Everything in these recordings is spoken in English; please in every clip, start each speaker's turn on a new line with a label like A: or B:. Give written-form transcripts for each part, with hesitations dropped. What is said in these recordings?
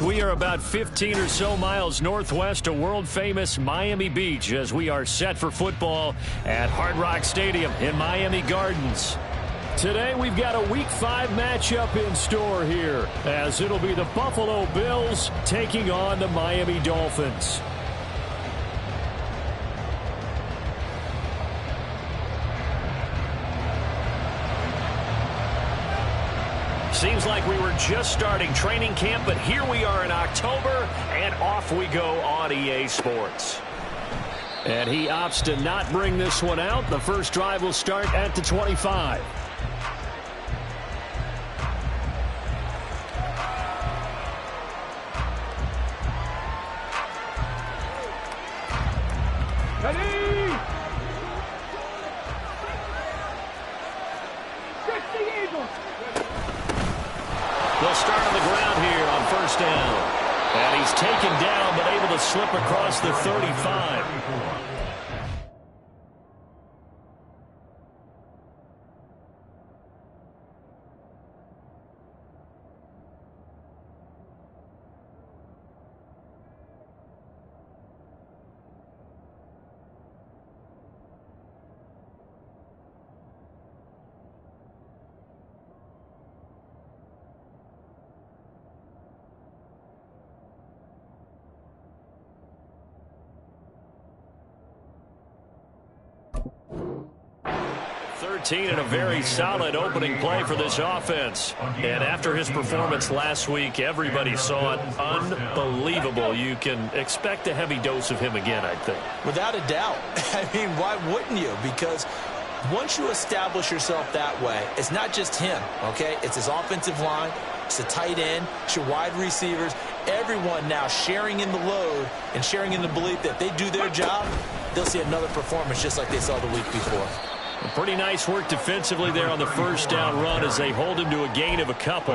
A: We are about 15 or so miles northwest of world-famous Miami Beach as we are set for football at Hard Rock Stadium in Miami Gardens. Today we've got a Week 5 matchup in store here as it'll be the Buffalo Bills taking on the Miami Dolphins. Seems like we were just starting training camp, but here we are in October, and off we go on EA Sports. And he opts to not bring this one out. The first drive will start at the 25. They'll start on the ground here on first down. And he's taken down, but able to slip across the 35. And a very solid opening play for this offense. And after his performance last week, everybody saw it unbelievable. You can expect a heavy dose of him again, I think.
B: Without a doubt. I mean, why wouldn't you? Because once you establish yourself that way, it's not just him, okay? It's his offensive line, it's the tight end, it's your wide receivers, everyone now sharing in the load and sharing in the belief that if they do their job, they'll see another performance just like they saw the week before.
A: Pretty nice work defensively there on the first down run as they hold him to a gain of a couple.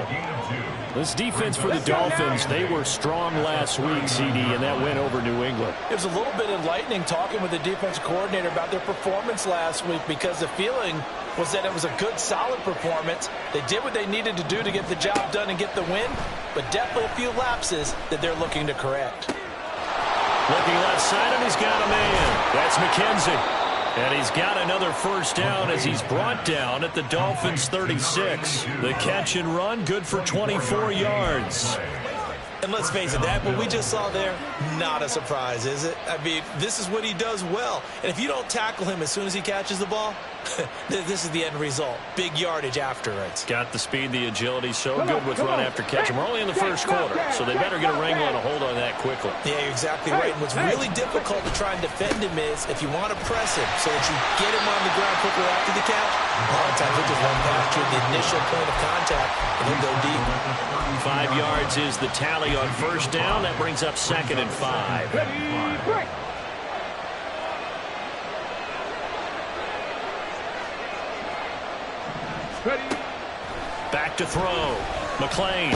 A: This defense for the Dolphins, they were strong last week, CD, and that went over New England.
C: It was a little bit enlightening talking with the defensive coordinator about their performance last week because the feeling was that it was a good, solid performance. They did what they needed to do to get the job done and get the win, but definitely a few lapses that they're looking to correct.
A: Looking left side, and he's got a man. That's McKenzie. And he's got another first down as he's brought down at the Dolphins' 36. The catch and run, good for 24 yards.
B: And let's face it, that what we just saw there, not a surprise, is it? I mean, this is what he does well. And if you don't tackle him as soon as he catches the ball, this is the end result. Big yardage afterwards.
A: Got the speed, the agility, so good with run after catch. And we're only in the first quarter, so they better get a wrangle and a hold on that quickly.
B: Yeah, you're exactly right. And what's really difficult to try and defend him is if you want to press him so that you get him on the ground quickly after the catch, a lot of times he'll just run past you at the initial point of contact and he'll go deep.
A: 5 yards is the tally on first down. That brings up 2nd and 5. Back to throw. McLean.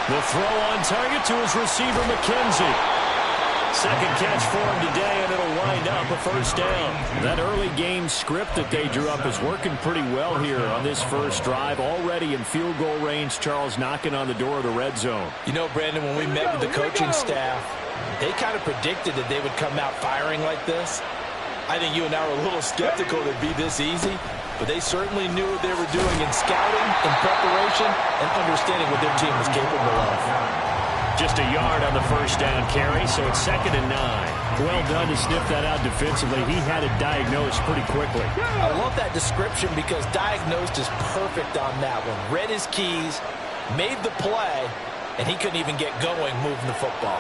A: The throw on target to his receiver, McKenzie. Second catch for him today, and it'll wind up a first down. That early game script that they drew up is working pretty well here on this first drive. Already in field goal range, Charles knocking on the door of the red zone.
C: You know, Brandon, when we met with the coaching staff, they kind of predicted that they would come out firing like this. I think you and I were a little skeptical that it'd be this easy, but they certainly knew what they were doing in scouting, in preparation, and understanding what their team was capable of.
A: Just a yard on the first down carry, so it's 2nd and 9. Well done to sniff that out defensively. He had it diagnosed pretty quickly.
C: I love that description because diagnosed is perfect on that one. Read his keys, made the play, and he couldn't even get going moving the football.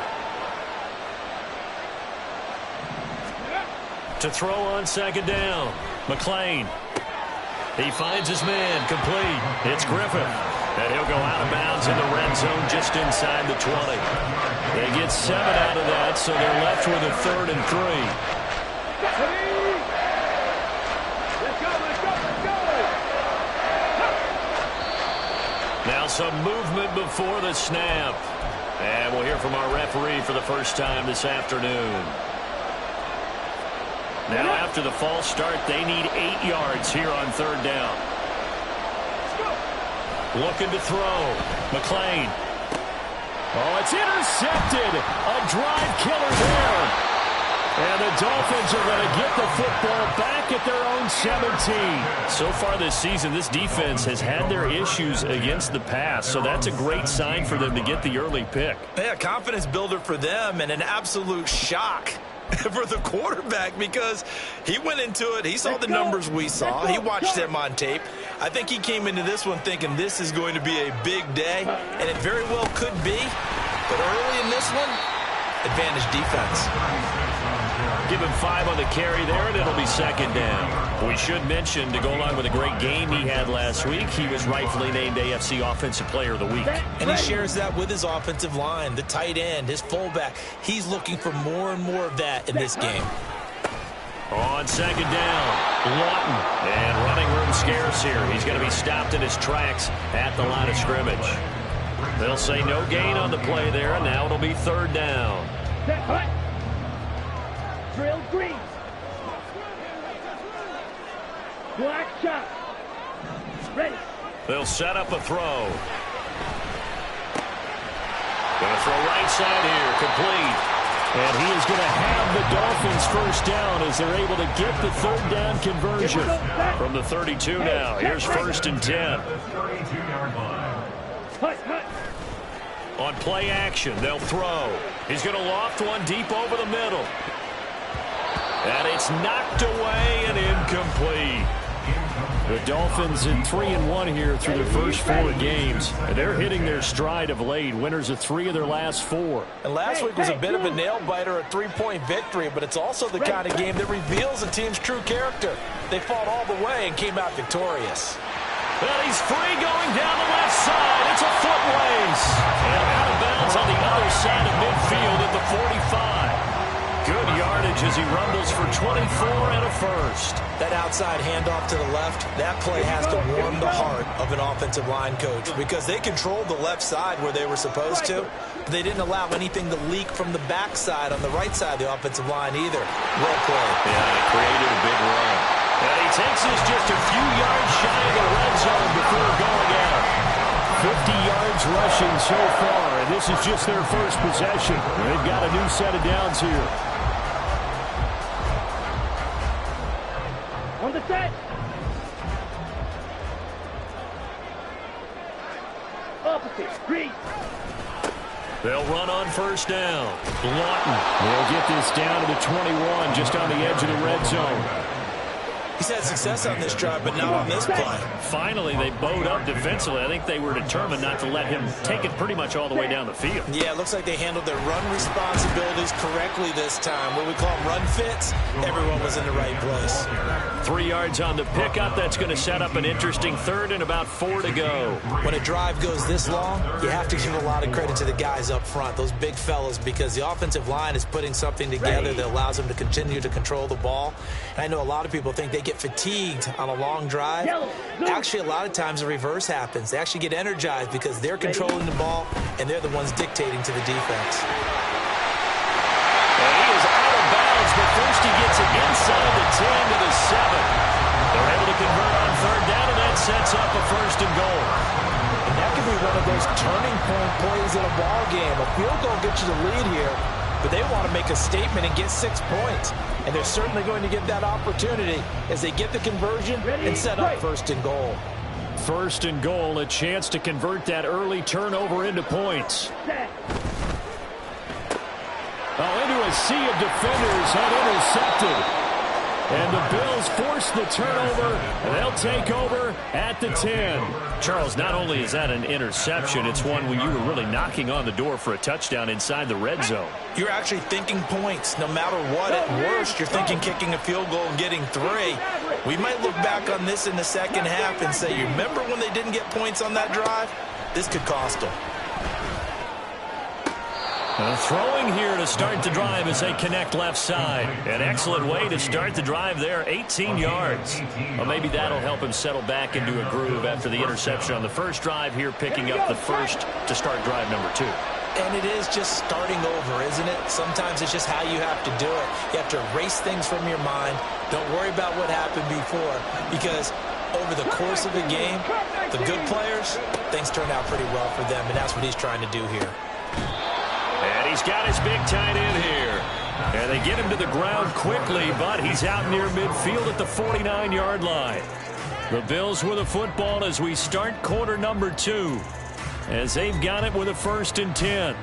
A: To throw on 2nd down, McLean. He finds his man, complete. It's Griffith. And he'll go out of bounds in the red zone just inside the 20. They get 7 out of that, so they're left with a 3rd and 3. Now some movement before the snap. And we'll hear from our referee for the first time this afternoon. Now after the false start, they need 8 yards here on 3rd down. Looking to throw. McLean. Oh, it's intercepted. A drive killer there. And the Dolphins are going to get the football back at their own 17. So far this season, this defense has had their issues against the pass, so that's a great sign for them to get the early pick.
B: Yeah, confidence builder for them and an absolute shock for the quarterback because he went into it. He saw the numbers we saw. He watched them on tape. I think he came into this one thinking this is going to be a big day, and it very well could be. But early in this one, advantage defense.
A: Give him 5 on the carry there, and it'll be second down. We should mention, to go along with a great game he had last week, he was rightfully named AFC Offensive Player of the Week.
B: And he shares that with his offensive line, the tight end, his fullback. He's looking for more and more of that in this game.
A: On second down, Lawton. And running room scarce here. He's going to be stopped in his tracks at the line of scrimmage. They'll say no gain on the play there, and now it'll be third down.
D: Drill green. Black shot. Ready.
A: They'll set up a throw. Going to throw right side here, complete. And he is going to have the Dolphins first down as they're able to get the third down conversion from the 32 now. Here's first and 10. On play action, they'll throw. He's going to loft one deep over the middle. And it's knocked away and incomplete. The Dolphins in 3-1 here through their first 4 games. And they're hitting their stride of late. Winners of 3 of their last 4.
B: And last week was a bit of a nail-biter, a 3-point victory, but it's also the kind of game that reveals a team's true character. They fought all the way and came out victorious.
A: Well, he's free going down the left side. It's a foot race. And out of bounds on the other side of midfield at the 45. Good yardage as he rumbles for 24 and a first.
B: That outside handoff to the left, that play has to warm the heart of an offensive line coach because they controlled the left side where they were supposed to. But they didn't allow anything to leak from the backside on the right side of the offensive line either. Well played.
A: Yeah, it created a big run. And he takes us just a few yards shy of the red zone before going out. 50 yards rushing so far, and this is just their first possession. They've got a new set of downs here.
D: On the set. Opposite. Green.
A: They'll run on first down. Lawton will get this down to the 21, just on the edge of the red zone.
B: He's had success on this drive, but not on this play.
A: Finally, they bowed up defensively. I think they were determined not to let him take it pretty much all the way down the field.
B: Yeah, it looks like they handled their run responsibilities correctly this time. What we call them run fits, everyone was in the right place.
A: 3 yards on the pickup. That's going to set up an interesting third and about 4 to go.
B: When a drive goes this long, you have to give a lot of credit to the guys up front, those big fellas, because the offensive line is putting something together that allows them to continue to control the ball. And I know a lot of people think they get fatigued on a long drive. Actually, a lot of times the reverse happens. They actually get energized because they're controlling the ball and they're the ones dictating to the defense.
A: And he is out of bounds, but first he gets it inside the 10 to the 7. They're able to convert on third down, and that sets up a first and goal.
B: And that could be one of those turning point plays in a ball game. A field goal gets you the lead here, but they want to make a statement and get 6 points. And they're certainly going to get that opportunity as they get the conversion and set up first and goal.
A: First and goal, a chance to convert that early turnover into points. Oh, into a sea of defenders and intercepted. And the Bills force the turnover, and they'll take over at the 10. Charles, not only is that an interception, it's one where you were really knocking on the door for a touchdown inside the red zone.
B: You're actually thinking points no matter what. At worst, you're thinking kicking a field goal and getting 3. We might look back on this in the second half and say, you remember when they didn't get points on that drive? This could cost them.
A: Throwing here to start the drive as they connect left side. An excellent way to start the drive there, 18 yards. Well, maybe that'll help him settle back into a groove after the interception on the first drive here, picking up the first to start drive number 2.
B: And it is just starting over, isn't it? Sometimes it's just how you have to do it. You have to erase things from your mind. Don't worry about what happened before, because over the course of a game, the good players, things turn out pretty well for them, and that's what he's trying to do here.
A: And he's got his big tight end here. And they get him to the ground quickly, but he's out near midfield at the 49-yard line. The Bills with a football as we start quarter number 2, as they've got it with a 1st and 10.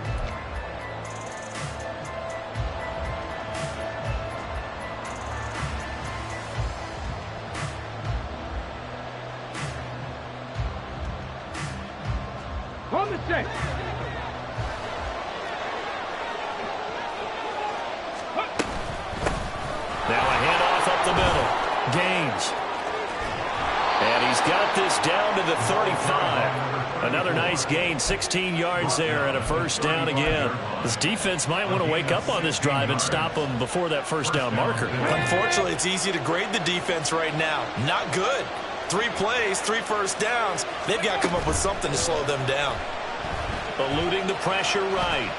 D: On the set.
A: Now a handoff up the middle. Gaines. And he's got this down to the 35. Another nice gain, 16 yards there and a 1st down again. This defense might want to wake up on this drive and stop them before that 1st down marker.
B: Unfortunately, it's easy to grade the defense right now. Not good. 3 plays, 3 1st downs. They've got to come up with something to slow them down.
A: Eluding the pressure right.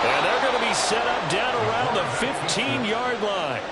A: And they're going to be set up down around the 15-yard line.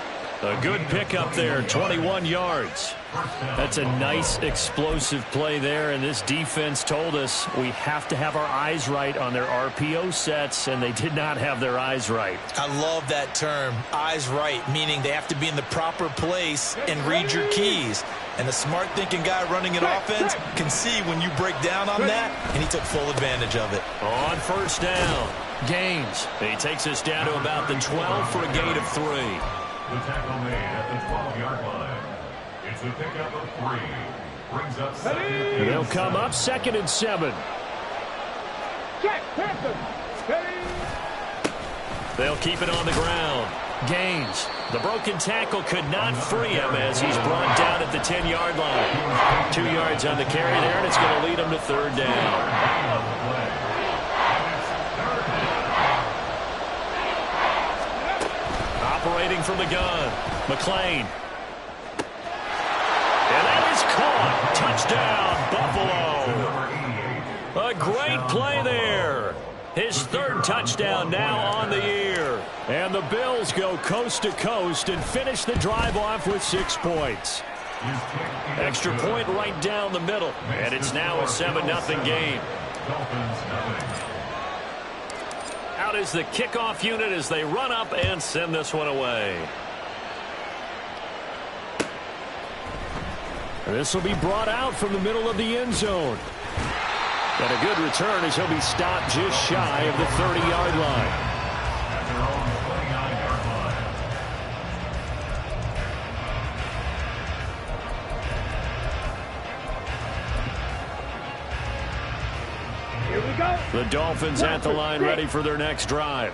A: A good pickup there, 21 yards. That's a nice explosive play there, and this defense told us we have to have our eyes right on their RPO sets, and they did not have their eyes right.
B: I love that term, eyes right, meaning they have to be in the proper place and read your keys. And a smart thinking guy running an offense can see when you break down on that, and he took full advantage of it.
A: On 1st down, Gaines. He takes us down to about the 12 for a gain of 3.
E: The tackle made at the 12-yard line. It's a pickup of 3. Brings up 7.
A: They'll come up 2nd and 7.
D: Check. Panther.
A: They'll keep it on the ground. Gaines. The broken tackle could not free him as he's brought down at the 10-yard line. 2 yards on the carry there, and it's going to lead him to 3rd down. Operating from the gun, McLean. And that is caught. Touchdown, Buffalo. A great play there. His 3rd touchdown now on the year. And the Bills go coast to coast and finish the drive off with 6 points. Extra point right down the middle. And it's now a 7-0 game. Out is the kickoff unit as they run up and send this one away. This will be brought out from the middle of the end zone. And a good return as he'll be stopped just shy of the 30-yard line.
D: Here we go.
A: The Dolphins at the line ready for their next drive.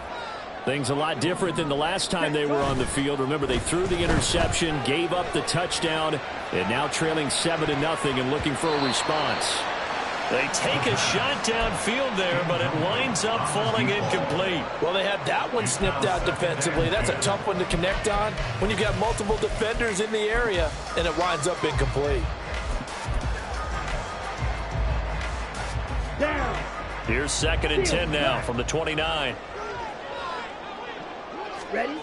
A: Things a lot different than the last time they were on the field. Remember, they threw the interception, gave up the touchdown, and now trailing 7-0 and looking for a response. They take a shot downfield there, but it winds up falling incomplete.
C: Well, they had that one snipped out defensively. That's a tough one to connect on when you've got multiple defenders in the area, and it winds up incomplete.
D: Down.
A: Here's 2nd and 10 now from the 29.
D: Ready?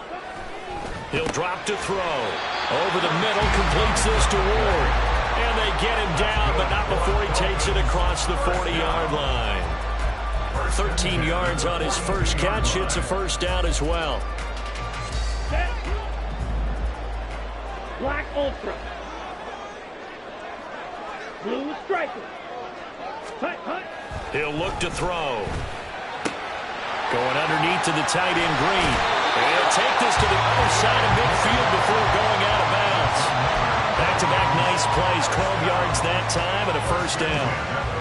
A: He'll drop to throw. Over the middle, completes this to Ward. And they get him down, but not before he takes it across the 40-yard line. 13 yards on his first catch. It's a 1st down as well.
D: Set. Black Ultra. Blue Striker. Hut, hut.
A: He'll look to throw. Going underneath to the tight end, Green. And he'll take this to the other side of midfield before going out of bounds. Back-to-back nice plays, 12 yards that time and a 1st down.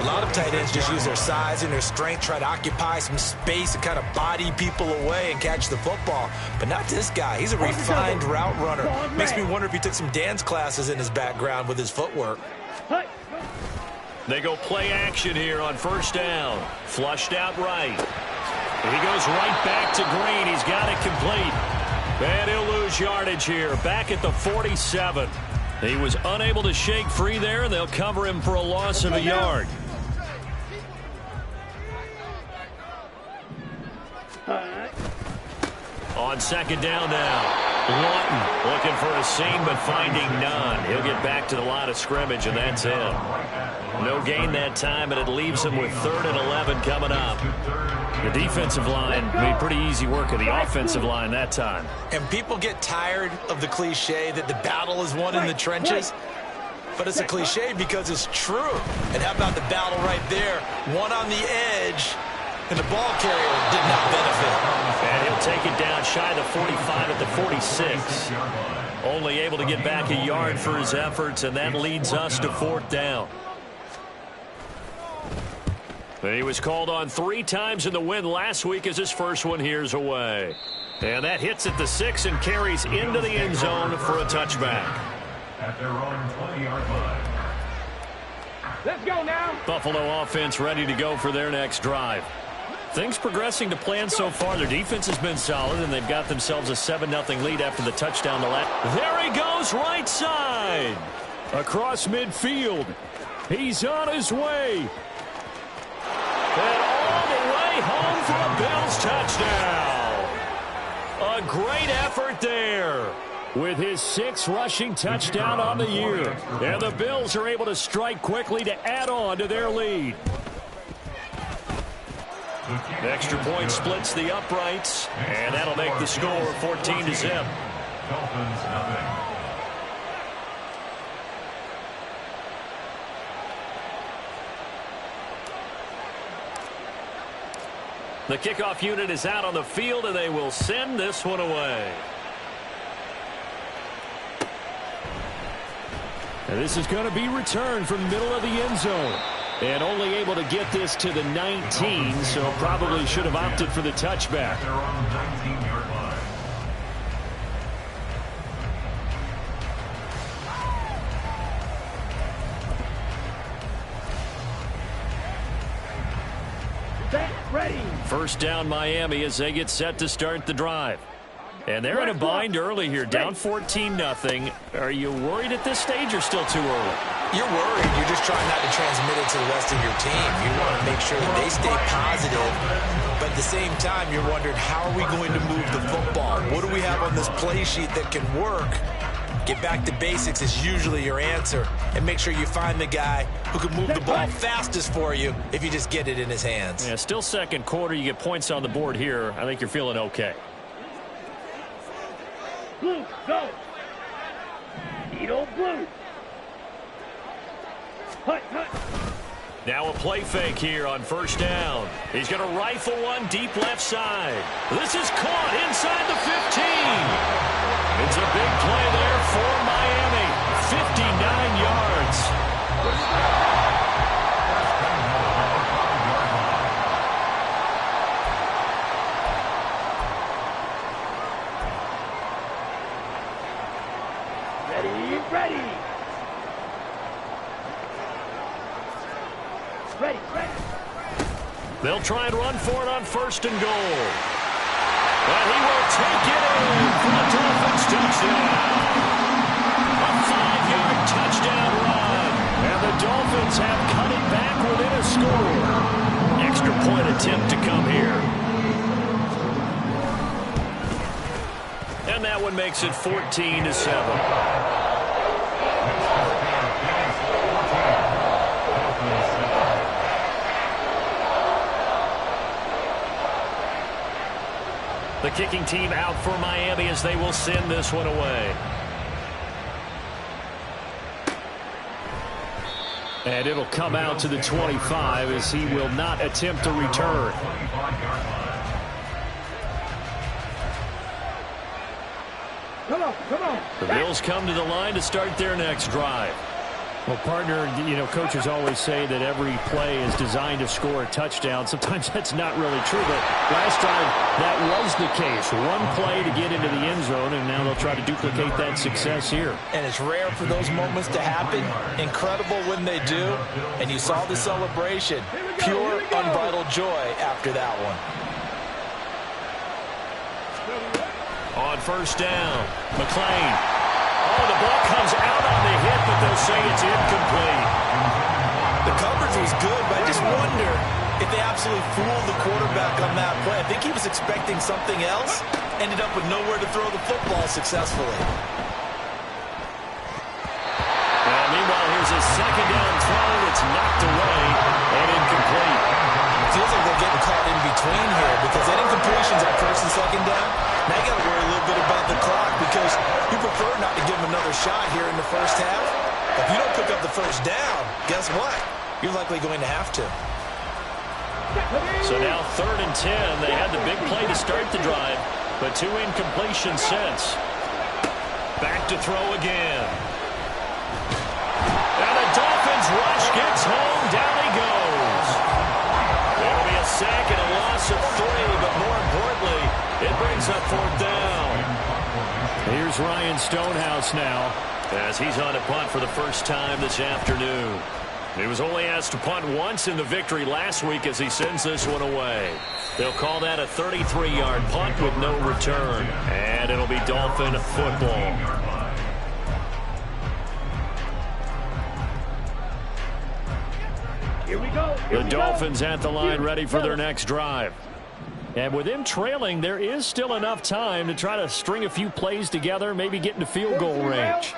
B: A lot of tight ends just use their size and their strength, try to occupy some space and kind of body people away and catch the football. But not this guy. He's a refined route runner. Makes me wonder if he took some dance classes in his background with his footwork.
D: Hut.
A: They go play action here on 1st down. Flushed out right. And he goes right back to Green. He's got it complete. And he'll lose yardage here. Back at the 47. He was unable to shake free there, and they'll cover him for a loss of a yard. On 2nd down now. Lawton looking for a seam but finding none. He'll get back to the line of scrimmage, and that's it. No gain that time, and it leaves him with 3rd and 11 coming up. The defensive line made pretty easy work of the offensive line that time.
B: And people get tired of the cliche that the battle is won in the trenches. But it's a cliche because it's true. And how about the battle right there? One on the edge, and the ball carrier did not benefit.
A: And he'll take it down shy of the 45 at the 46. Only able to get back a yard for his efforts, and that leads us to 4th down. He was called on 3 times in the win last week as his first one here's away. And that hits at the 6 and carries into the end zone for a touchback.
E: At their own 20-yard line.
D: Let's go now.
A: Buffalo offense ready to go for their next drive. Things progressing to plan so far. Their defense has been solid, and they've got themselves a 7-0 lead after the touchdown to last. There he goes, right side. Across midfield. He's on his way. And all the way home for a Bills touchdown. A great effort there with his 6th rushing touchdown on the year. And the Bills are able to strike quickly to add on to their lead. The extra point splits the uprights, and that'll make the score 14-0.
E: Dolphins nothing.
A: The kickoff unit is out on the field, and they will send this one away. And this is going to be returned from the middle of the end zone. And only able to get this to the 19, so probably should have opted for the touchback.
E: They're on 19-yard line.
D: Set, ready.
A: First down Miami as they get set to start the drive. And they're in a bind early here, down 14-0. Are you worried at this stage or still too early?
B: You're worried. You're just trying not to transmit it to the rest of your team. You want to make sure that they stay positive. But at the same time, you're wondering, how are we going to move the football? What do we have on this play sheet that can work? Get back to basics is usually your answer. And make sure you find the guy who can move the ball fastest for you if you just get it in his hands.
A: Yeah, still second quarter. You get points on the board here. I think you're feeling okay.
D: Blue, go. Edo blue. Hut, hut.
A: Now a play fake here on first down. He's going to rifle one deep left side. This is caught inside the 15. It's a big play there for Miami. 59 yards.
D: Ready. Ready, ready.
A: They'll try and run for it on first and goal. And he will take it in for the Dolphins touchdown. A 5-yard touchdown run. And the Dolphins have cut it back within a score. Extra point attempt to come here. And that one makes it 14-7. The kicking team out for Miami as they will send this one away. And it'll come out to the 25 as he will not attempt to return.
D: Come on.
A: The Bills come to the line to start their next drive. Well, partner, coaches always say that every play is designed to score a touchdown. Sometimes that's not really true, but last time that was the case. One play to get into the end zone, and now they'll try to duplicate that success here.
B: And it's rare for those moments to happen. Incredible when they do. And you saw the celebration. Pure, unbridled joy after that one.
A: On first down, McLean. Oh, the ball comes out on the hit, but they'll say it's incomplete.
B: The coverage was good, but I just wonder, if they absolutely fooled the quarterback on that play. I think he was expecting something else, ended up with nowhere to throw the football successfully.
A: Meanwhile, here's a second down throw. It's knocked away and incomplete.
B: It feels like they're getting caught in between here because that incompletion's on first and second down. Now you got to worry a little bit about the clock because you prefer not to give them another shot here in the first half. If you don't pick up the first down, guess what? You're likely going to have to.
A: So now 3rd and 10. They had the big play to start the drive, but 2 incompletions since. Back to throw again. And the Dolphins rush gets home. Down he goes. It'll be a sack and a loss of 3, but more importantly, it brings up 4th down. Here's Ryan Stonehouse now as he's on a punt for the first time this afternoon. He was only asked to punt once in the victory last week as he sends this one away. They'll call that a 33-yard punt with no return. And it'll be Dolphin football.
D: Here we go.
A: The Dolphins at the line ready for their next drive. And with them trailing, there is still enough time to try to string a few plays together, maybe get into field goal range.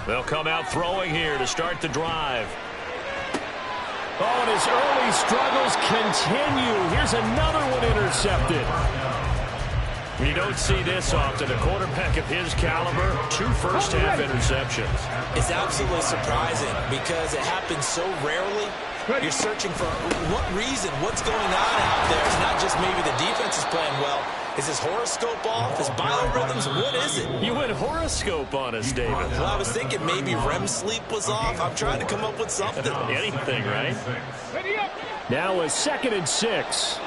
A: They'll come out throwing here to start the drive. Oh, and his early struggles continue. Here's another one intercepted. You don't see this often. A quarterback of his caliber, 2 first-half interceptions.
B: It's absolutely surprising because it happens so rarely. You're searching for what reason, what's going on out there. It's not just maybe the defense is playing well. Is his horoscope off? His biorhythms? What is it?
A: You went horoscope on us, David.
B: Well, I was thinking maybe REM sleep was off. I'm trying to come up with something.
A: Anything, right? Now a 2nd and 6.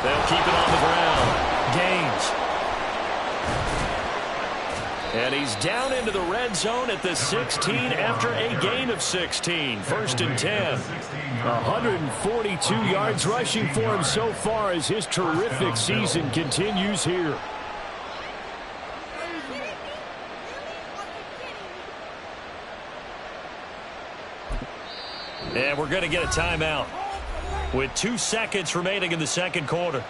A: They'll keep it on the ground. Gaines. And he's down into the red zone at the 16 after a gain of 16. 1st and 10. 142 yards rushing for him so far as his terrific season continues here. And we're going to get a timeout with 2 seconds remaining in the second quarter.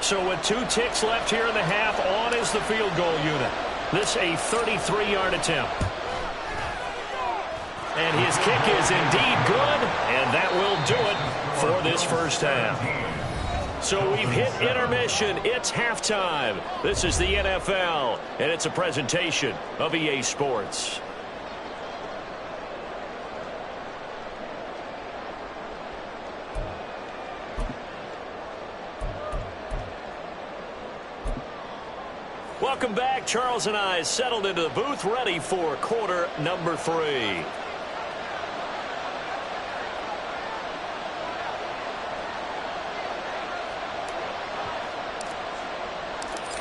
A: So with 2 ticks left here in the half, on is the field goal unit. This a 33-yard attempt. And his kick is indeed good, and that will do it for this first half. So we've hit intermission. It's halftime. This is the NFL, and it's a presentation of EA Sports. Welcome back. Charles and I settled into the booth, ready for quarter number 3.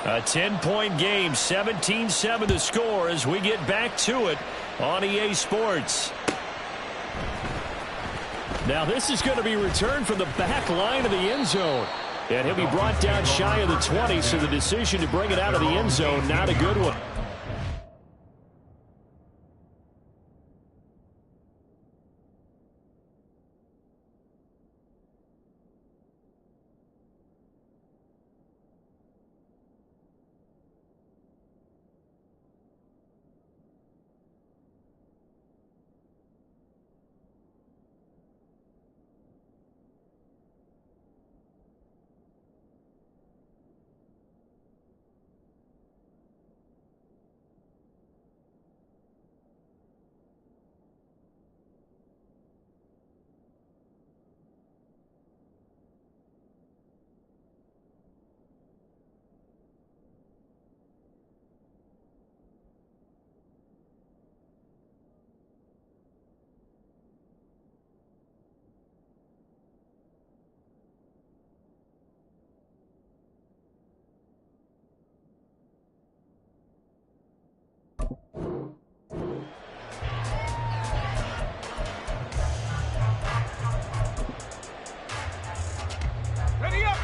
A: A 10-point game, 17-7 the score as we get back to it on EA Sports. Now this is going to be returned from the back line of the end zone. And he'll be brought down shy of the 20, so the decision to bring it out of the end zone, not a good one.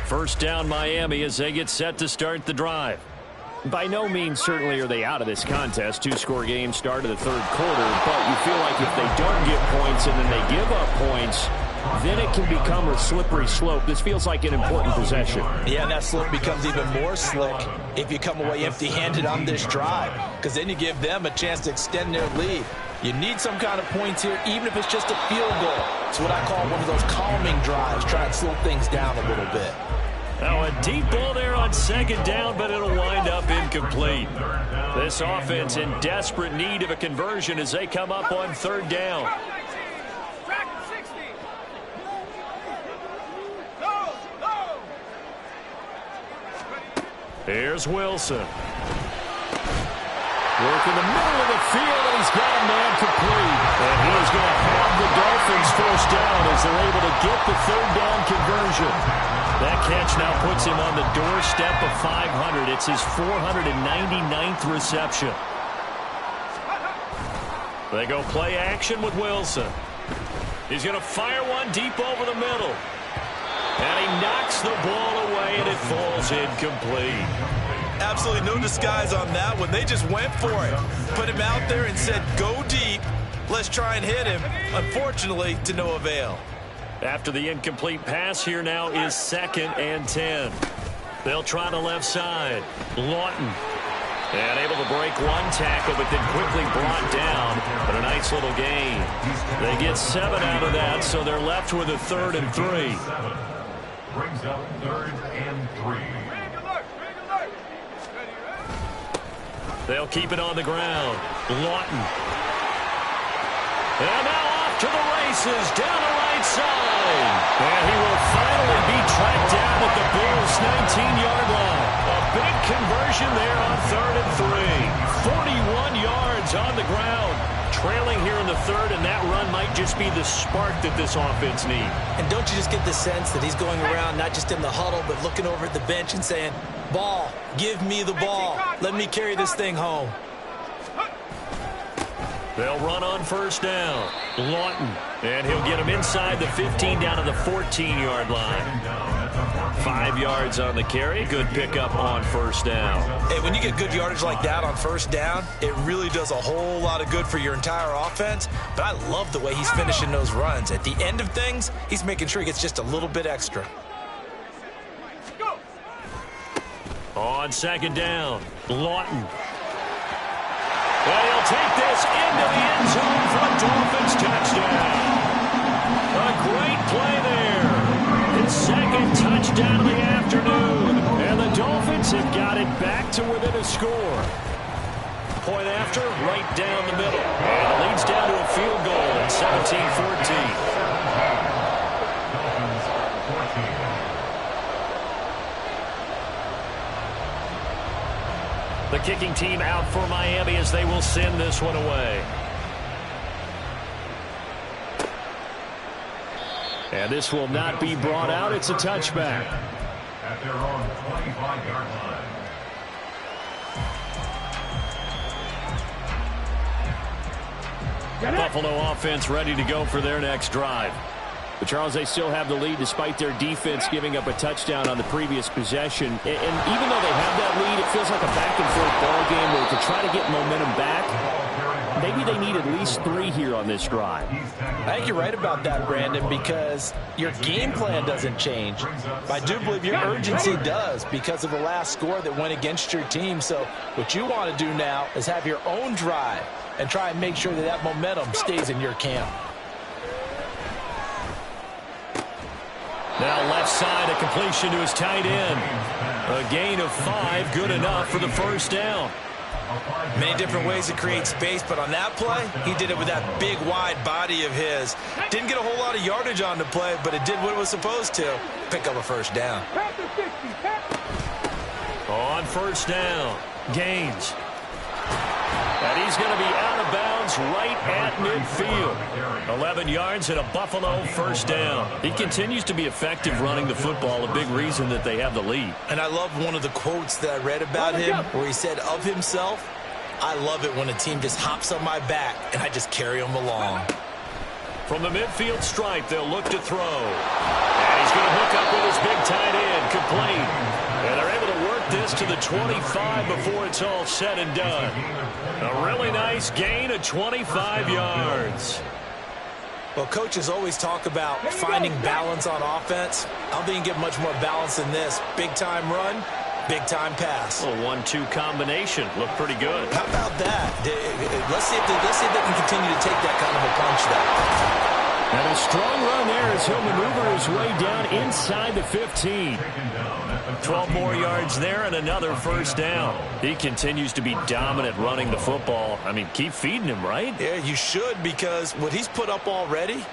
A: First down Miami as they get set to start the drive. By no means certainly are they out of this contest. Two-score game start of the third quarter, but you feel like if they don't get points and then they give up points, then it can become a slippery slope. This feels like an important possession.
B: Yeah, and that slope becomes even more slick if you come away empty-handed on this drive, because then you give them a chance to extend their lead. You need some kind of points here, even if it's just a field goal. It's what I call one of those calming drives, try and slow things down a little bit.
A: Now a deep ball there on second down, but it'll wind up incomplete. This offense in desperate need of a conversion as they come up on third down. Here's Wilson. Working the middle of the field, and he's got a man complete. And he is going to have the Dolphins first down as they're able to get the third down conversion. That catch now puts him on the doorstep of 500. It's his 499th reception. They go play action with Wilson. He's going to fire one deep over the middle. And he knocks the ball away, and it falls incomplete.
B: Absolutely no disguise on that one. They just went for it. Put him out there and said, go deep. Let's try and hit him. Unfortunately, to no avail.
A: After the incomplete pass, here now is 2nd and 10. They'll try the left side. Lawton. And able to break one tackle, but then quickly brought down. But a nice little gain. They get 7 out of that, so they're left with a 3rd and 3.
E: Brings up 3rd and 3.
A: They'll keep it on the ground. Lawton. And now off to the races, down the right side. And he will finally be tracked down at the Bills' 19-yard line. A big conversion there on 3rd and 3. 41 yards on the ground. Trailing here in the 3rd, and that run might just be the spark that this offense needs.
B: And don't you just get the sense that he's going around not just in the huddle, but looking over at the bench and saying, ball, give me the ball. Let me carry this thing home.
A: They'll run on first down. Lawton. And he'll get him inside the 15 down to the 14-yard line. 5 yards on the carry. Good pickup on first down.
B: Hey, when you get good yardage like that on first down, it really does a whole lot of good for your entire offense. But I love the way he's finishing those runs. At the end of things, he's making sure he gets just a little bit extra.
A: On second down, Lawton. And he'll take this into the end zone for a Dolphins touchdown. A great play there. His 2nd touchdown of the afternoon. And the Dolphins have got it back to within a score. Point after, right down the middle. And it leads down to a field goal at 17-14. The kicking team out for Miami as they will send this one away. And this will not be brought out. It's a touchback.
E: At their own 25-yard line.
A: Buffalo offense ready to go for their next drive. But, Charles, they still have the lead despite their defense giving up a touchdown on the previous possession. And even though they have that lead, it feels like a back-and-forth ball game where to try to get momentum back, maybe they need at least 3 here on this drive.
B: I think you're right about that, Brandon, because your game plan doesn't change. I do believe your urgency does because of the last score that went against your team. So what you want to do now is have your own drive and try and make sure that that momentum stays in your camp.
A: Now left side, a completion to his tight end. A gain of 5, good enough for the first down.
B: Many different ways to create space, but on that play, he did it with that big, wide body of his. Didn't get a whole lot of yardage on the play, but it did what it was supposed to. Pick up a first down.
A: On first down, Gaines. And he's going to be out of bounds right at midfield. 11 yards and a Buffalo first down. He continues to be effective running the football, a big reason that they have the lead.
B: And I love one of the quotes that I read about him where he said of himself, I love it when a team just hops on my back and I just carry them along.
A: From the midfield stripe, they'll look to throw. And he's going to hook up with his big tight end, complete. And they're able to work this to the 25 before it's all said and done. A really nice gain of 25 yards.
B: Well, coaches always talk about finding balance on offense. I don't think you get much more balance than this. Big-time run, big-time pass.
A: A 1-2 combination. Looked pretty good.
B: How about that? Let's see if they can continue to take that kind of a punch there.
A: And a strong run there as he'll maneuver his way down inside the 15. 12 more yards there and another first down. He continues to be dominant running the football. I mean, keep feeding him, right?
B: Yeah, you should, because what he's put up already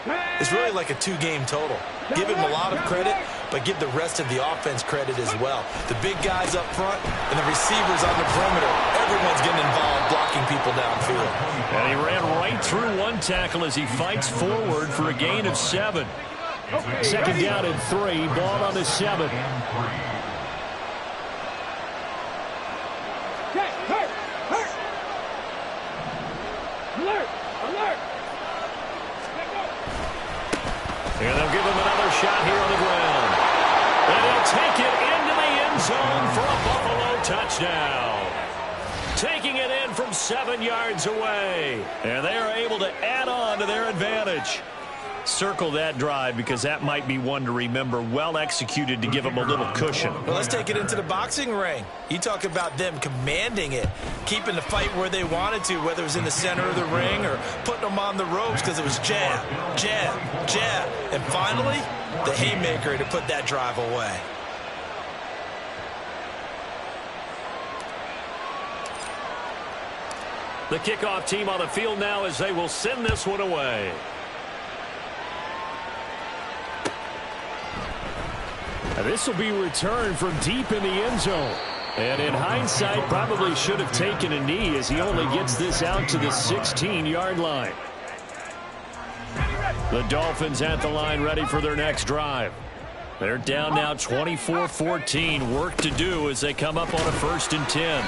B: is really like a 2-game total. Give him a lot of credit, but give the rest of the offense credit as well. The big guys up front and the receivers on the perimeter. Everyone's getting involved blocking people downfield.
A: And he ran right through one tackle as he fights forward for a gain of 7. Second down and 3. Ball on the 7. And they'll give him another shot here on the ground. And he'll take it into the end zone for a Buffalo touchdown. Taking it in from 7 yards away. And they are able to add on to their advantage. Circle that drive because that might be one to remember. Well executed to give them a little cushion.
B: Well, let's take it into the boxing ring. You talk about them commanding it, keeping the fight where they wanted to, whether it was in the center of the ring or putting them on the ropes because it was jab, jab, jab. And finally, the haymaker to put that drive away.
A: The kickoff team on the field now as they will send this one away. This will be returned from deep in the end zone. And in hindsight, probably should have taken a knee as he only gets this out to the 16-yard line. The Dolphins at the line ready for their next drive. They're down now 24-14. Work to do as they come up on a 1st and 10.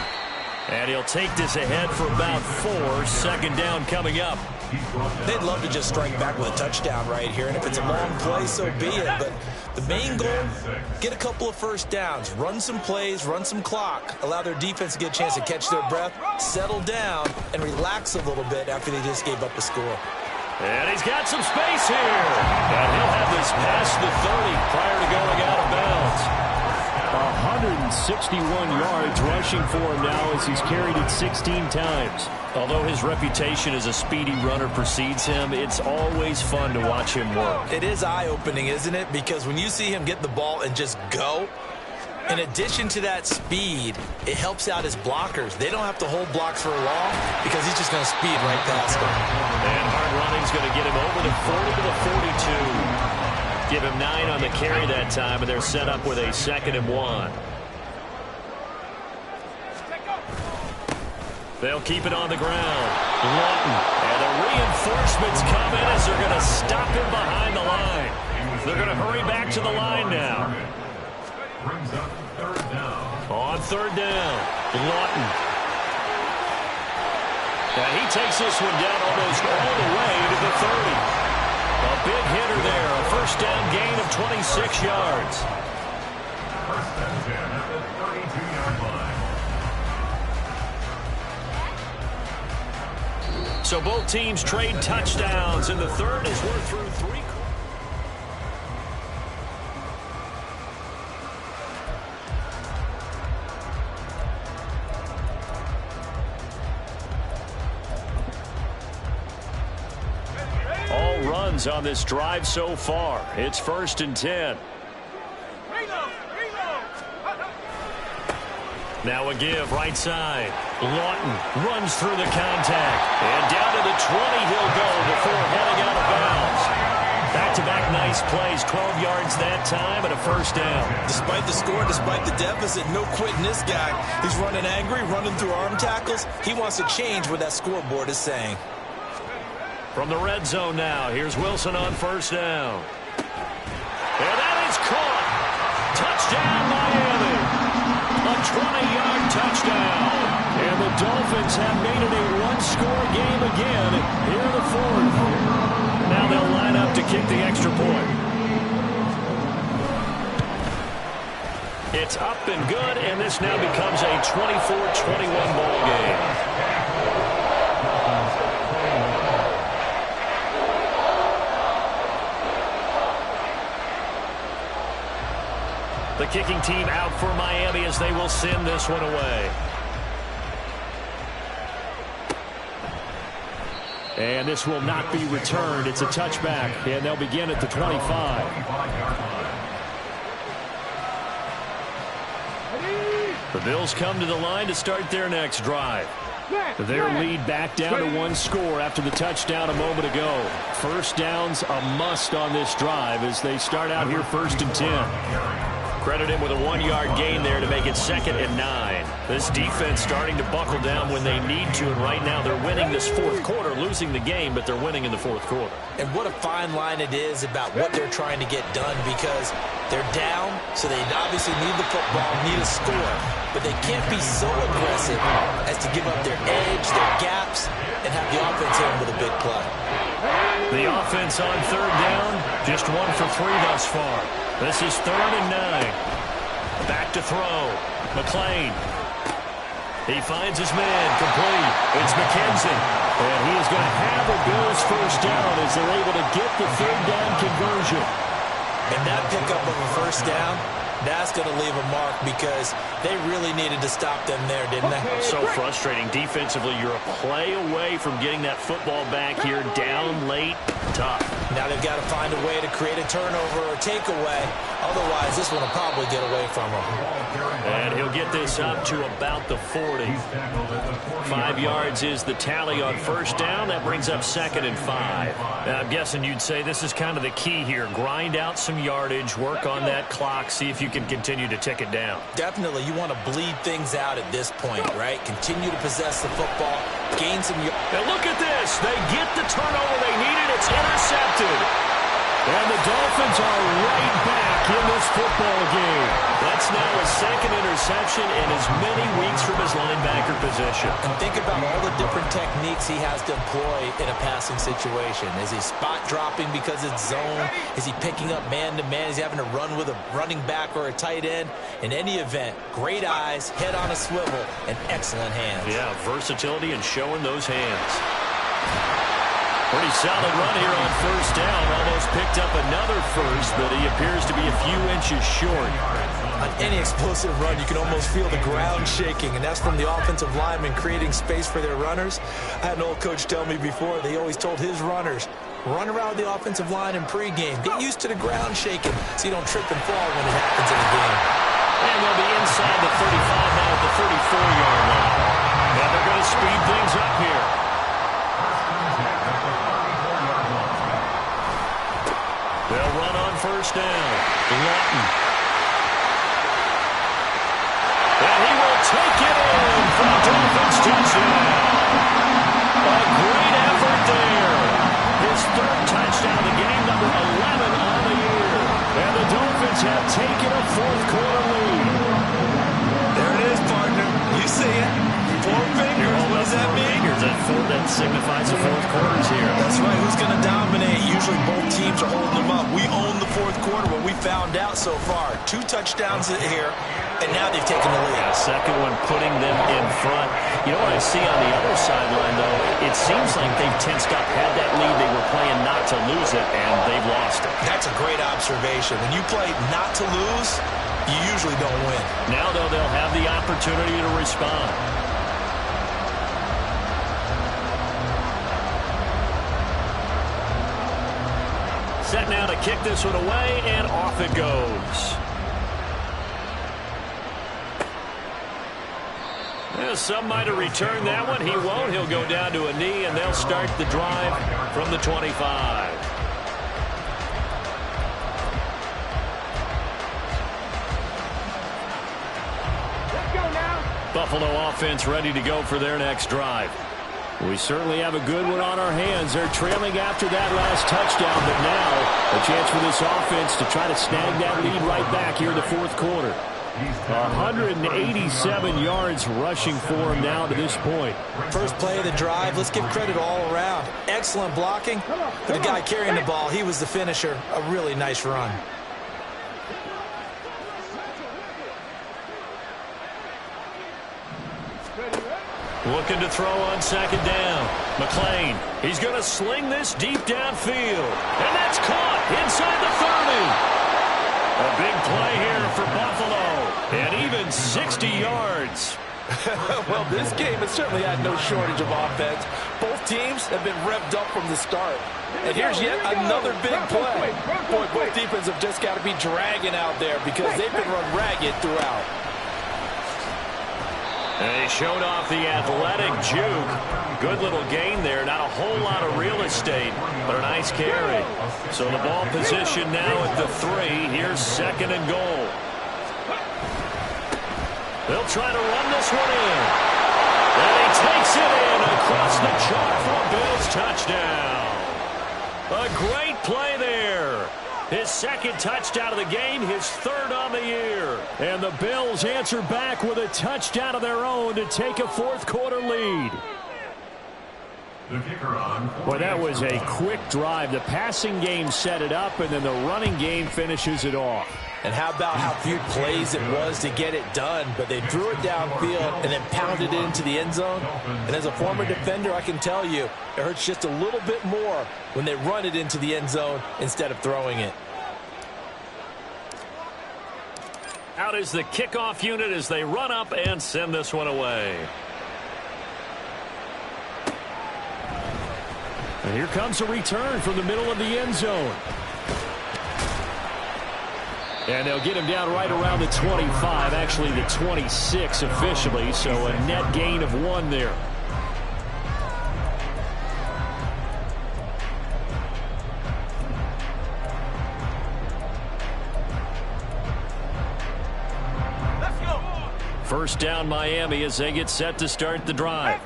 A: And he'll take this ahead for about 4. Second down coming up.
B: They'd love to just strike back with a touchdown right here, and if it's a long play, so be it. But the main goal, get a couple of first downs, run some plays, run some clock, allow their defense to get a chance to catch their breath, settle down, and relax a little bit after they just gave up a score.
A: And he's got some space here. And he'll have this past the 30 prior to going out of bounds. 161 yards rushing for him now as he's carried it 16 times. Although his reputation as a speedy runner precedes him, it's always fun to watch him work.
B: It is eye-opening, isn't it? Because when you see him get the ball and just go, in addition to that speed, it helps out his blockers. They don't have to hold blocks for long because he's just going to speed right past them.
A: And hard running's going to get him over the 40 to the 42. Give him 9 on the carry that time, and they're set up with a 2nd and 1. They'll keep it on the ground. Lawton. And the reinforcements come in as they're going to stop him behind the line. They're going to hurry back to the line now. On 3rd down, Lawton. And he takes this one down almost all the way to the 30. A big hitter there. A 1st down gain of 26 yards.
E: 1st and 10 at the 32-yard line.
A: So both teams trade touchdowns in the 3rd as we're through 3. All runs on this drive so far. It's 1st and 10. Now a give right side. Lawton runs through the contact. And down to the 20 he'll go before heading out of bounds. Back-to-back nice plays. 12 yards that time and a 1st down.
B: Despite the score, despite the deficit, no quitting this guy. He's running angry, running through arm tackles. He wants to change what that scoreboard is saying.
A: From the red zone now, here's Wilson on 1st down. And that is caught. Touchdown, Miami. A 20-yard touchdown. And the Dolphins have made it a one-score game again here in the 4th. Now they'll line up to kick the extra point. It's up and good, and this now becomes a 24-21 ball game. The kicking team out for Miami as they will send this one away. And this will not be returned. It's a touchback, and they'll begin at the 25. The Bills come to the line to start their next drive. Their lead back down to 1 score after the touchdown a moment ago. First down's a must on this drive as they start out here 1st and 10. Credit him with a 1-yard gain there to make it 2nd and 9. This defense starting to buckle down when they need to, and right now they're winning this 4th quarter, losing the game, but they're winning in the 4th quarter.
B: And what a fine line it is about what they're trying to get done, because they're down, so they obviously need the football, need a score, but they can't be so aggressive as to give up their edge, their gaps, and have the offense hit them with a big play.
A: The offense on 3rd down, just 1 for 3 thus far. This is 3rd and 9. Back to throw. McClain. He finds his man. Complete. It's McKenzie. And he is going to have a Bills first down as they're able to get the 3rd down conversion.
B: And that pickup of a first down, that's going to leave a mark because they really needed to stop them there, didn't they?
A: So frustrating. Defensively, you're a play away from getting that football back here. Down late. Tough.
B: Now they've got to find a way to create a turnover or takeaway. Otherwise, this one will probably get away from him.
A: And he'll get this up to about the 40. 5 yards is the tally on first down. That brings up 2nd and 5. Now, I'm guessing you'd say this is kind of the key here. Grind out some yardage, work on that clock, see if you can continue to tick it down.
B: Definitely. You want to bleed things out at this point, right? Continue to possess the football, gain some yards.
A: And look at this. They get the turnover they needed. It's intercepted. And the Dolphins are right back in this football game. That's now a 2nd interception in as many weeks from his linebacker position.
B: And think about all the different techniques he has to employ in a passing situation. Is he spot dropping because it's zone? Is he picking up man-to-man? Is he having to run with a running back or a tight end? In any event, great eyes, head on a swivel, and excellent hands.
A: Yeah, versatility and showing those hands. Pretty solid run here on first down. Almost picked up another first, but he appears to be a few inches short.
B: On any explosive run, you can almost feel the ground shaking, and that's from the offensive linemen creating space for their runners. I had an old coach tell me before, they always told his runners, run around the offensive line in pregame. Get used to the ground shaking so you don't trip and fall when it happens in the game.
A: And they'll be inside the 35 now at the 34-yard line. Now they're going to speed things up here. They'll run on first down. Lawton. And he will take it in for the Dolphins touchdown. A great effort there. His 3rd touchdown of the game, number 11 on the year. And the Dolphins have taken a 4th quarter lead.
B: There it is, partner. You see it. 4 fingers. What does that mean?
A: That signifies the 4th quarters here.
B: That's right. Who's going to dominate? Usually both teams are holding them up. We own the 4th quarter, what we found out so far. 2 touchdowns here, and now they've taken the lead.
A: Second one putting them in front. You know what I see on the other sideline, though? It seems like they've tensed up. Had that lead, they were playing not to lose it, and they've lost it.
B: That's a great observation. When you play not to lose, you usually don't win.
A: Now, though, they'll have the opportunity to respond. Set now to kick this one away, and off it goes. Well, some might have returned that one. He won't. He'll go down to a knee, and they'll start the drive from the 25.
D: Let's go now.
A: Buffalo offense ready to go for their next drive. We certainly have a good one on our hands. They're trailing after that last touchdown, but now a chance for this offense to try to snag that lead right back here in the 4th quarter. 187 yards rushing for him now to this point.
B: First play of the drive, let's give credit all around. Excellent blocking. For the guy carrying the ball, he was the finisher. A really nice run.
A: Looking to throw on second down. McLean, he's going to sling this deep downfield. And that's caught inside the 30. A big play here for Buffalo. And even 60 yards.
C: Well, this game has certainly had no shortage of offense. Both teams have been revved up from the start. And here's yet another big play. Boy, both defenses have just got to be dragging out there because they've been run ragged throughout.
A: And he showed off the athletic juke. Good little gain there. Not a whole lot of real estate, but a nice carry. So the ball position now at the 3. Here's second and goal. They'll try to run this one in. And he takes it in across the chalk for a Bills touchdown. A great play there. His second touchdown of the game, his third on the year. And the Bills answer back with a touchdown of their own to take a fourth-quarter lead. Well, that was a quick drive. The passing game set it up, and then the running game finishes it off.
C: And how about how few plays it was to get it done, but they threw it downfield and then pounded it into the end zone. And as a former defender, I can tell you, it hurts just a little bit more when they run it into the end zone instead of throwing it.
A: Out is the kickoff unit as they run up and send this one away. And here comes a return from the middle of the end zone. And they'll get him down right around the 25, actually the 26 officially, so a net gain of 1 there.
D: Let's go.
A: First down Miami as they get set to start the drive.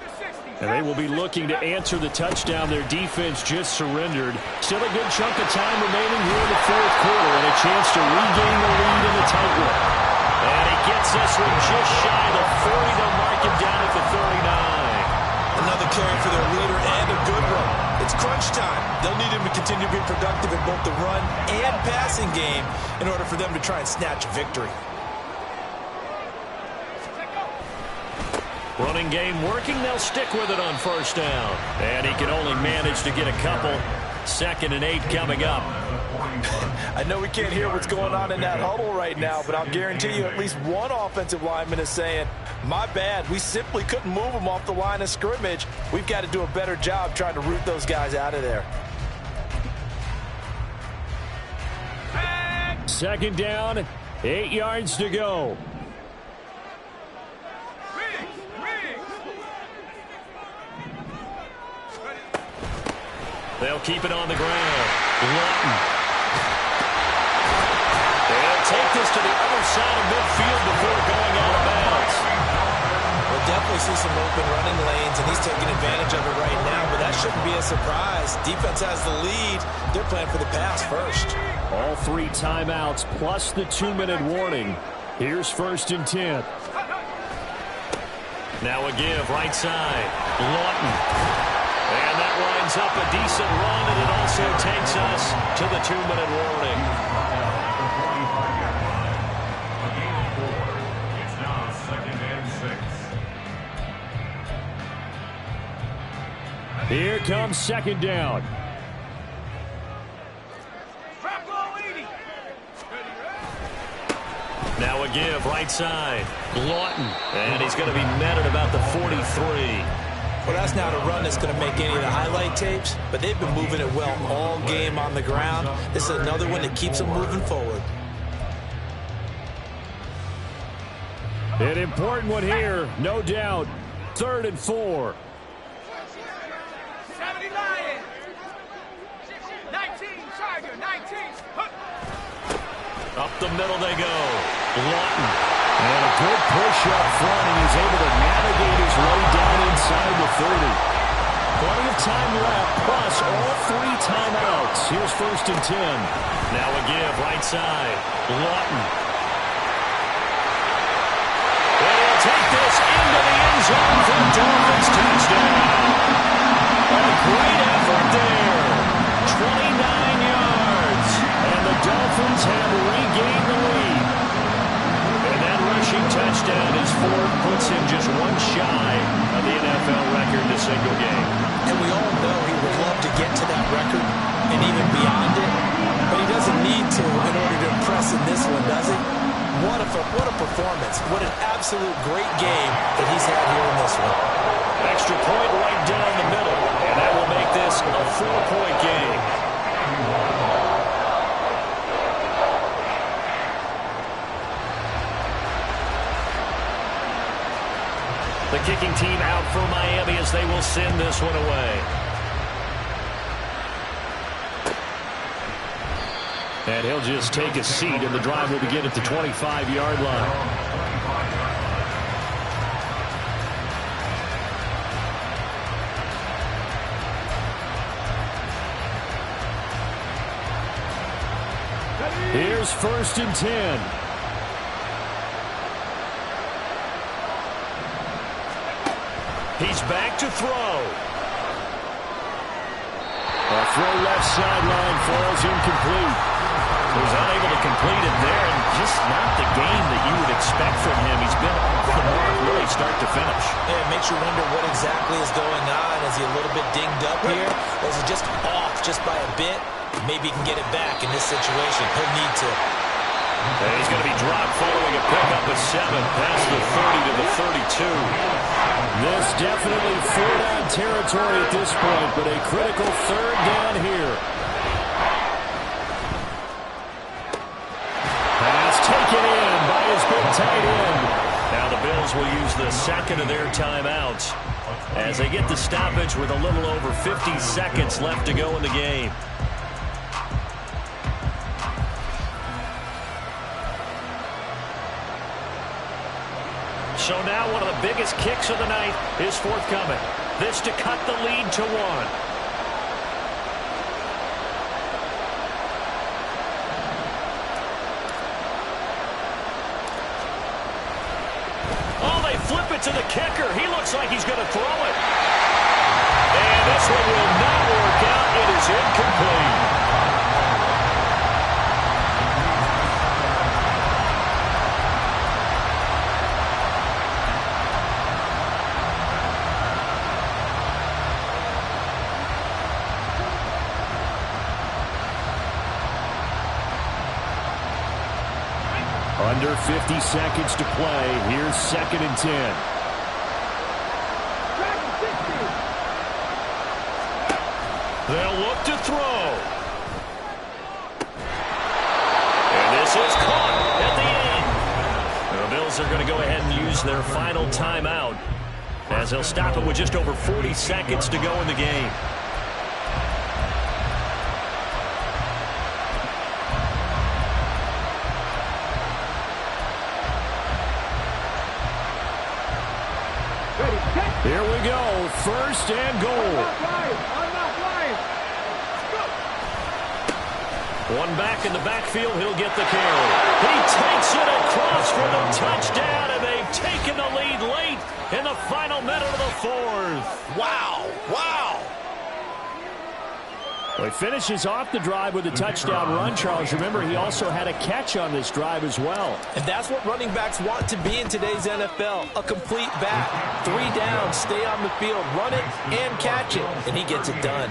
A: And they will be looking to answer the touchdown their defense just surrendered. Still a good chunk of time remaining here in the fourth quarter and a chance to regain the lead in the tightrope. And he gets this one just shy of the 40. They'll mark him down at the 39.
B: Another carry for their leader and a good one. It's crunch time. They'll need him to continue to be productive in both the run and passing game in order for them to try and snatch a victory.
A: Running game working. They'll stick with it on first down. And he can only manage to get a couple. Second and 8 coming up.
C: I know we can't hear what's going on in that huddle right now, but I'll guarantee you at least one offensive lineman is saying, my bad, we simply couldn't move them off the line of scrimmage. We've got to do a better job trying to root those guys out of there.
A: Second down, 8 yards to go. They'll keep it on the ground. Lawton. They'll take this to the other side of midfield before going out of bounds.
B: We'll definitely see some open running lanes, and he's taking advantage of it right now, but that shouldn't be a surprise. Defense has the lead. They're playing for the pass first.
A: All 3 timeouts plus the 2-minute warning. Here's first and 10. Now a give right side. Lawton. And that lines up a decent run, and it also takes us to the 2-minute warning.
E: A gain of 4. It's now second and 6.
A: Here comes second down. Now a give right side. Lawton. And he's going to be met at about the 43.
B: Well, that's not a run that's going to make any of the highlight tapes, but they've been moving it well all game on the ground. This is another one that keeps them moving forward.
A: An important one here, no doubt. 3rd and 4.
D: 70 Lions. 19 Tiger. 19.
A: Up the middle they go. Lawton. And a good push up front, and he's able to navigate his way down inside the 30. Plenty of time left, plus all 3 timeouts. Here's first and 10. Now a give right side. Lawton. And he'll take this into the end zone for the Dolphins touchdown. A great effort there. 29 yards. And the Dolphins have regained the lead. Rushing touchdown as Ford puts him just 1 shy
B: performance. What an absolute great game that he's had here in this one.
A: Extra point right down the middle, and that will make this a 4-point game. The kicking team out for Miami as they will send this one away. And he'll just take a seat, and the drive will begin at the 25-yard line. Here's 1st and 10. He's back to throw. A throw left sideline falls incomplete. He was unable to complete it there, and just not the game that you would expect from him. He's been off the mark really start to finish.
B: Yeah, it makes you wonder what exactly is going on. Is he a little bit dinged up here? Or is it just off just by a bit? Maybe he can get it back in this situation. He'll need to.
A: And he's going to be dropped following a pickup of 7 past the 30 to the 32. This definitely 4-down territory at this point, but a critical 3rd down here. Pass taken in by his big tight end. Now the Bills will use the 2nd of their timeouts as they get the stoppage with a little over 50 seconds left to go in the game. So now one of the biggest kicks of the night is forthcoming. This to cut the lead to 1. Oh, they flip it to the kicker. He looks like he's going to throw it. And this one will not work out. It is incomplete. Under 50 seconds to play. Here's 2nd and 10. They'll look to throw. And this is caught at the end. The Bills are going to go ahead and use their final timeout as they'll stop it with just over 40 seconds to go in the game. Here we go, 1st and goal. One back in the backfield, he'll get the carry. He takes it across for the touchdown, and they've taken the lead late in the final minute of the 4th.
B: Wow, wow.
A: Well, he finishes off the drive with a touchdown run, Charles. Remember, he also had a catch on this drive as well.
B: And that's what running backs want to be in today's NFL, a complete back. 3 down, stay on the field, run it, and catch it. And he gets it done.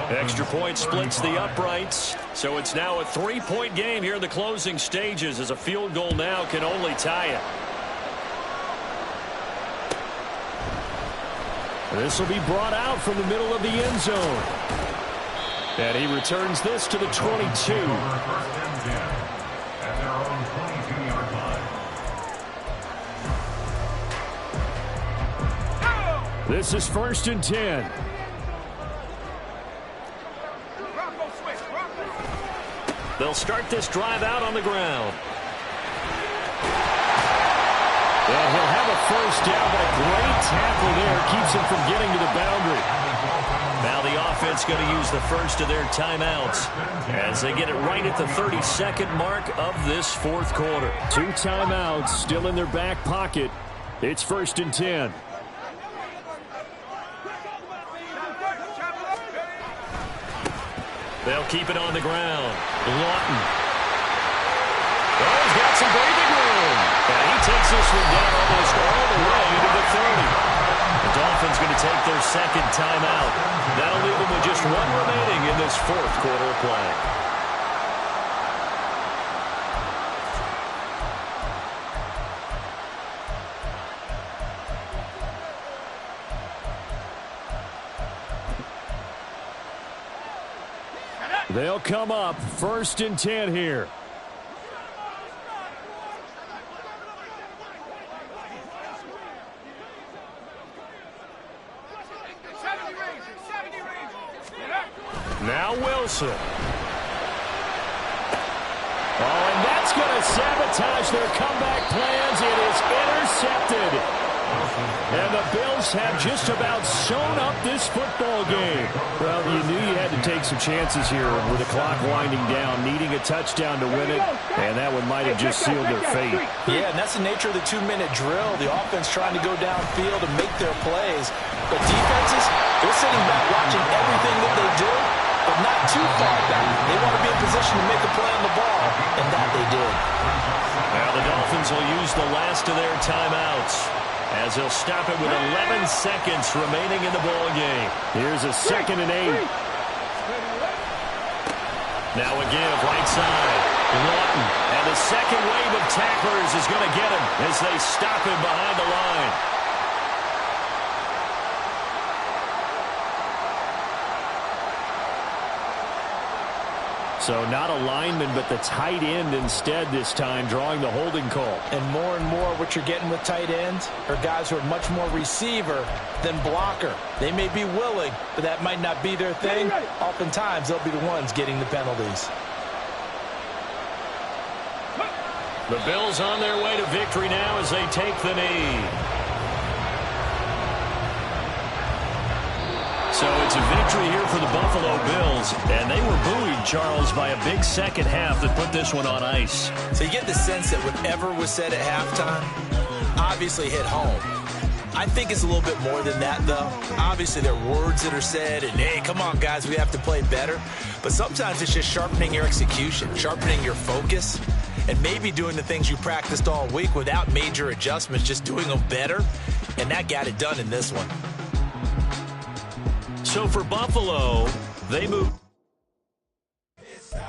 A: Extra point splits the uprights. So it's now a 3-point game here in the closing stages as a field goal now can only tie it. This will be brought out from the middle of the end zone. And he returns this to the 22.
E: At their own 22-yard line.
A: This is 1st and 10. They'll start this drive out on the ground. And he'll have a 1st down, but a great tackle there keeps him from getting to the boundary. Now the offense going to use the 1st of their timeouts as they get it right at the 32nd mark of this 4th quarter. 2 timeouts still in their back pocket. It's 1st and 10. They'll keep it on the ground. Lawton. Oh, he's got some breathing room. And he takes this one down almost all the way to the 30. The Dolphins going to take their 2nd timeout. That'll leave them with just 1 remaining in this 4th quarter of play. They'll come up 1st and 10 here. Now Wilson. Oh, and that's going to sabotage their comeback plans. It is intercepted. And the Bills have just about sewn up this football game. Well, you knew you had to take some chances here with the clock winding down, needing a touchdown to win it, and that one might have just sealed their fate.
C: Yeah, and that's the nature of the 2-minute drill. The offense trying to go downfield and make their plays. But defenses, they're sitting back watching everything that they do, but not too far back. They want to be in position to make a play on the ball, and that they did.
A: Now the Dolphins will use the last of their timeouts, as they'll stop it with 11 seconds remaining in the ball game. Here's a 2nd and 8. Now a give, right side. Lawton. And the second wave of tacklers is going to get him as they stop him behind the line. So not a lineman, but the tight end instead this time, drawing the holding call.
C: And more what you're getting with tight ends are guys who are much more receiver than blocker. They may be willing, but that might not be their thing. Oftentimes, they'll be the ones getting the penalties.
A: The Bills on their way to victory now as they take the knee. So it's a victory here for the Buffalo Bills, and they were buoyed, Charles, by a big second half that put this one on ice.
B: So you get the sense that whatever was said at halftime obviously hit home. I think it's a little bit more than that, though. Obviously, there are words that are said, and, hey, come on, guys, we have to play better. But sometimes it's just sharpening your execution, sharpening your focus, and maybe doing the things you practiced all week without major adjustments, just doing them better. And that got it done in this one.
A: So for Buffalo, they move